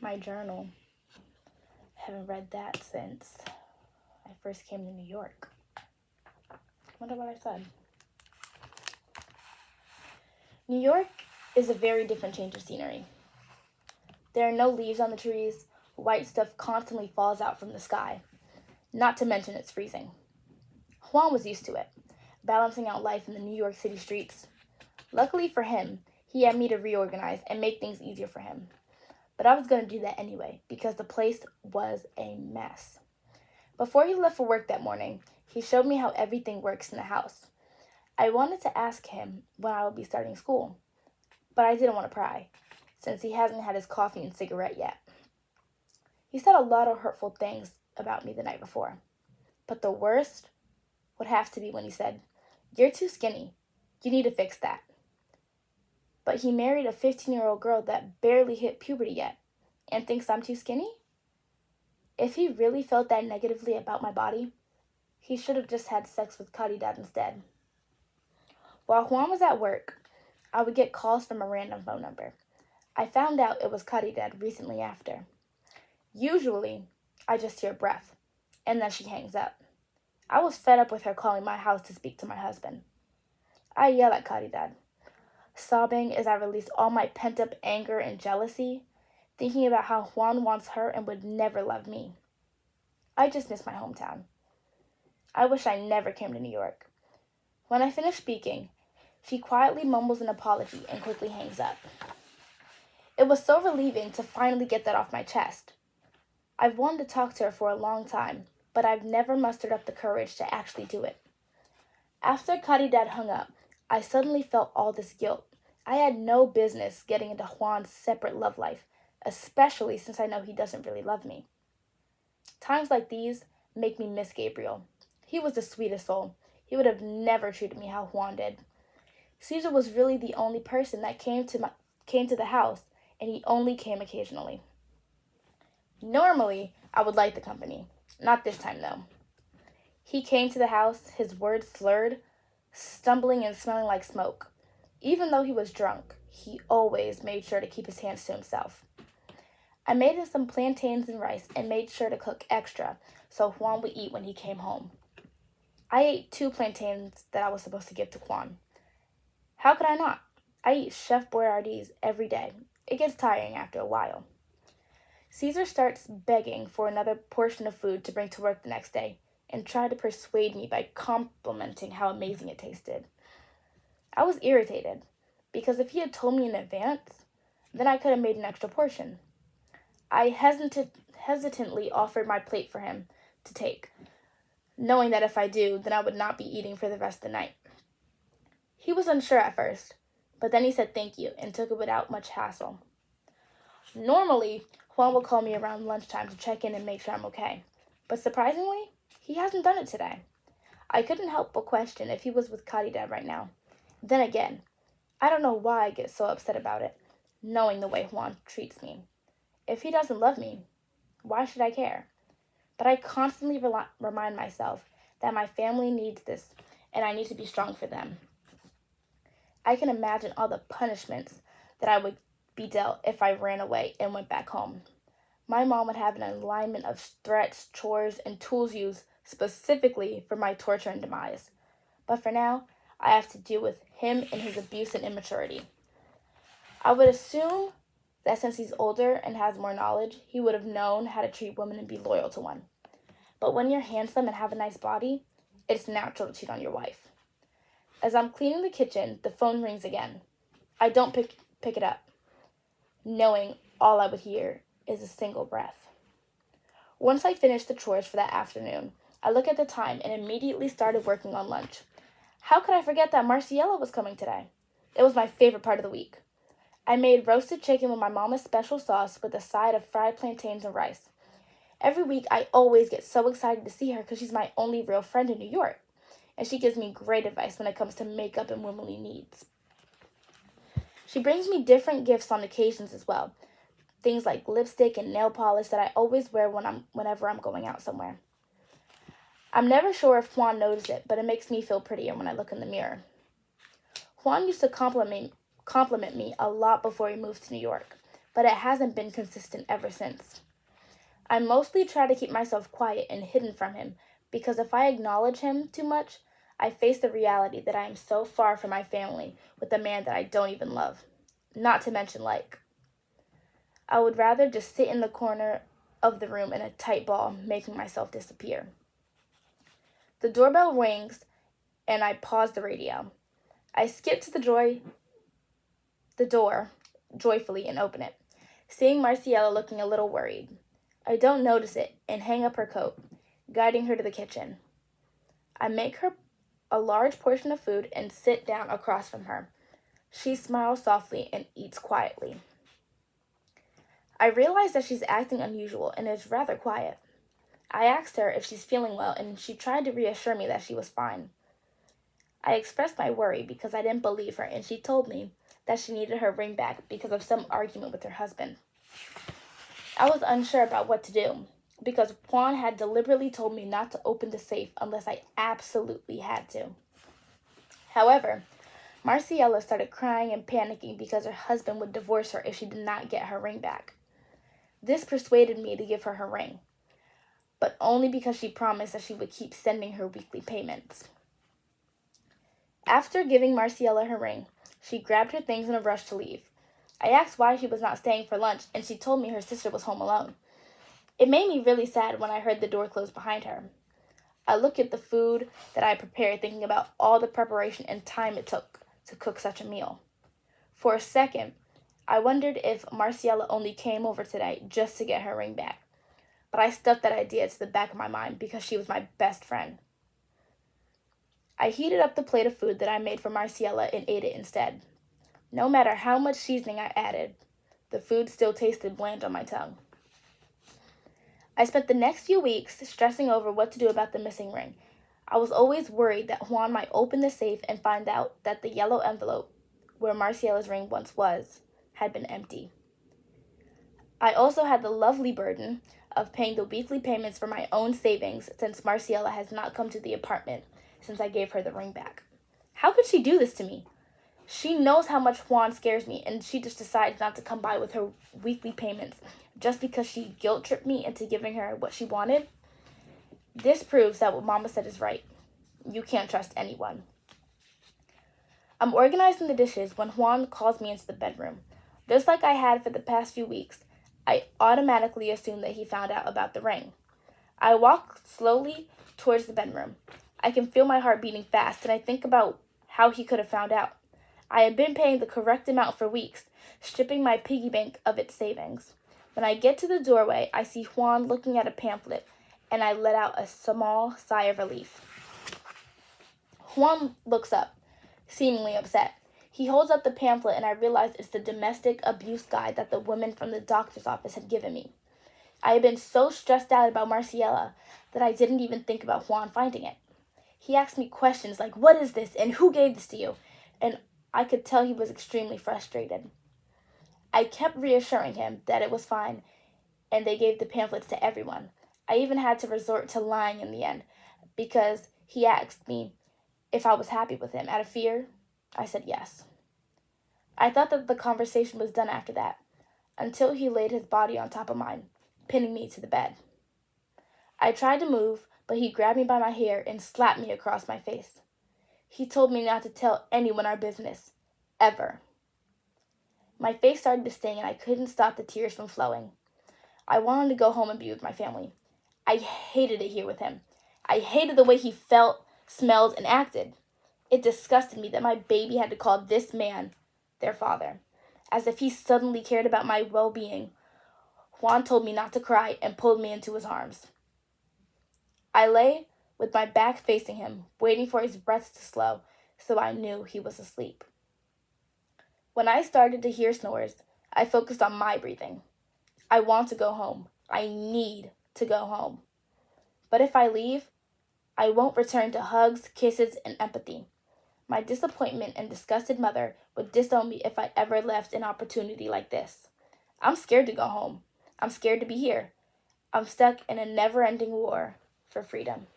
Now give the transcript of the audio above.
My journal. I haven't read that since I first came to New York. Wonder what I said. New York is a very different change of scenery. There are no leaves on the trees, white stuff constantly falls out from the sky, not to mention it's freezing. Juan was used to it, balancing out life in the New York City streets. Luckily for him, he had me to reorganize and make things easier for him. But I was going to do that anyway, because the place was a mess. Before he left for work that morning, he showed me how everything works in the house. I wanted to ask him when I would be starting school, but I didn't want to pry, since he hasn't had his coffee and cigarette yet. He said a lot of hurtful things about me the night before, but the worst would have to be when he said, "You're too skinny. You need to fix that." But he married a 15-year-old girl that barely hit puberty yet and thinks I'm too skinny? If he really felt that negatively about my body, he should have just had sex with Caridad instead. While Juan was at work, I would get calls from a random phone number. I found out it was Caridad recently after. Usually, I just hear breath, and then she hangs up. I was fed up with her calling my house to speak to my husband. I yell at Caridad, sobbing as I released all my pent-up anger and jealousy, thinking about how Juan wants her and would never love me. I just miss my hometown. I wish I never came to New York. When I finish speaking, she quietly mumbles an apology and quickly hangs up. It was so relieving to finally get that off my chest. I've wanted to talk to her for a long time, but I've never mustered up the courage to actually do it. After Caridad hung up, I suddenly felt all this guilt. I had no business getting into Juan's separate love life, especially since I know he doesn't really love me. Times like these make me miss Gabriel. He was the sweetest soul. He would have never treated me how Juan did. Caesar was really the only person that came to the house, and he only came occasionally. Normally, I would like the company. Not this time, though. He came to the house, his words slurred, stumbling and smelling like smoke. Even though he was drunk, he always made sure to keep his hands to himself. I made him some plantains and rice and made sure to cook extra so Juan would eat when he came home. I ate 2 plantains that I was supposed to give to Juan. How could I not? I eat Chef Boyardee's every day. It gets tiring after a while. Caesar starts begging for another portion of food to bring to work the next day and tried to persuade me by complimenting how amazing it tasted. I was irritated because if he had told me in advance, then I could have made an extra portion. I hesitantly offered my plate for him to take, knowing that if I do, then I would not be eating for the rest of the night. He was unsure at first, but then he said thank you and took it without much hassle. Normally, Juan will call me around lunchtime to check in and make sure I'm okay, but surprisingly, he hasn't done it today. I couldn't help but question if he was with Caridad right now. Then again, I don't know why I get so upset about it, knowing the way Juan treats me. If he doesn't love me, why should I care? But I constantly remind myself that my family needs this, and I need to be strong for them. I can imagine all the punishments that I would be dealt if I ran away and went back home. My mom would have an alignment of threats, chores, and tools used specifically for my torture and demise. But for now, I have to deal with him and his abuse and immaturity. I would assume that since he's older and has more knowledge, he would have known how to treat women and be loyal to one. But when you're handsome and have a nice body, it's natural to cheat on your wife. As I'm cleaning the kitchen, the phone rings again. I don't pick it up, knowing all I would hear is a single breath. Once I finished the chores for that afternoon, I looked at the time and immediately started working on lunch. How could I forget that Marciela was coming today? It was my favorite part of the week. I made roasted chicken with my mama's special sauce with a side of fried plantains and rice. Every week, I always get so excited to see her because she's my only real friend in New York, and she gives me great advice when it comes to makeup and womanly needs. She brings me different gifts on occasions as well, things like lipstick and nail polish that I always wear whenever I'm going out somewhere. I'm never sure if Juan noticed it, but it makes me feel prettier when I look in the mirror. Juan used to compliment me a lot before he moved to New York, but it hasn't been consistent ever since. I mostly try to keep myself quiet and hidden from him because if I acknowledge him too much, I face the reality that I am so far from my family with a man that I don't even love, not to mention like. I would rather just sit in the corner of the room in a tight ball, making myself disappear. The doorbell rings and I pause the radio. I skip to the door joyfully and open it, seeing Marciela looking a little worried. I don't notice it and hang up her coat, guiding her to the kitchen. I make her a large portion of food and sit down across from her. She smiles softly and eats quietly. I realize that she's acting unusual and is rather quiet. I asked her if she's feeling well and she tried to reassure me that she was fine. I expressed my worry because I didn't believe her and she told me that she needed her ring back because of some argument with her husband. I was unsure about what to do because Juan had deliberately told me not to open the safe unless I absolutely had to. However, Marciela started crying and panicking because her husband would divorce her if she did not get her ring back. This persuaded me to give her her ring, but only because she promised that she would keep sending her weekly payments. After giving Marciela her ring, she grabbed her things in a rush to leave. I asked why she was not staying for lunch, and she told me her sister was home alone. It made me really sad when I heard the door close behind her. I looked at the food that I prepared, thinking about all the preparation and time it took to cook such a meal. For a second, I wondered if Marciela only came over today just to get her ring back, but I stuffed that idea to the back of my mind because she was my best friend. I heated up the plate of food that I made for Marciela and ate it instead. No matter how much seasoning I added, the food still tasted bland on my tongue. I spent the next few weeks stressing over what to do about the missing ring. I was always worried that Juan might open the safe and find out that the yellow envelope, where Marciela's ring once was, had been empty. I also had the lovely burden of paying the weekly payments for my own savings since Marciela has not come to the apartment since I gave her the ring back. How could she do this to me? She knows how much Juan scares me, and she just decides not to come by with her weekly payments just because she guilt-tripped me into giving her what she wanted. This proves that what Mama said is right. You can't trust anyone. I'm organizing the dishes when Juan calls me into the bedroom. Just like I had for the past few weeks, I automatically assume that he found out about the ring. I walk slowly towards the bedroom. I can feel my heart beating fast, and I think about how he could have found out. I had been paying the correct amount for weeks, stripping my piggy bank of its savings. When I get to the doorway, I see Juan looking at a pamphlet, and I let out a small sigh of relief. Juan looks up, seemingly upset. He holds up the pamphlet, and I realize it's the domestic abuse guide that the woman from the doctor's office had given me. I had been so stressed out about Marciela that I didn't even think about Juan finding it. He asked me questions like, "What is this?" and "Who gave this to you?" And I could tell he was extremely frustrated. I kept reassuring him that it was fine, and they gave the pamphlets to everyone. I even had to resort to lying in the end, because he asked me if I was happy with him. Out of fear, I said yes. I thought that the conversation was done after that, until he laid his body on top of mine, pinning me to the bed. I tried to move, but he grabbed me by my hair and slapped me across my face. He told me not to tell anyone our business, ever. My face started to sting and I couldn't stop the tears from flowing. I wanted to go home and be with my family. I hated it here with him. I hated the way he felt, smelled, and acted. It disgusted me that my baby had to call this man their father, as if he suddenly cared about my well-being. Juan told me not to cry and pulled me into his arms. I lay with my back facing him, waiting for his breath to slow, so I knew he was asleep. When I started to hear snores, I focused on my breathing. I want to go home. I need to go home. But if I leave, I won't return to hugs, kisses, and empathy. My disappointment and disgusted mother would disown me if I ever left an opportunity like this. I'm scared to go home. I'm scared to be here. I'm stuck in a never-ending war for freedom.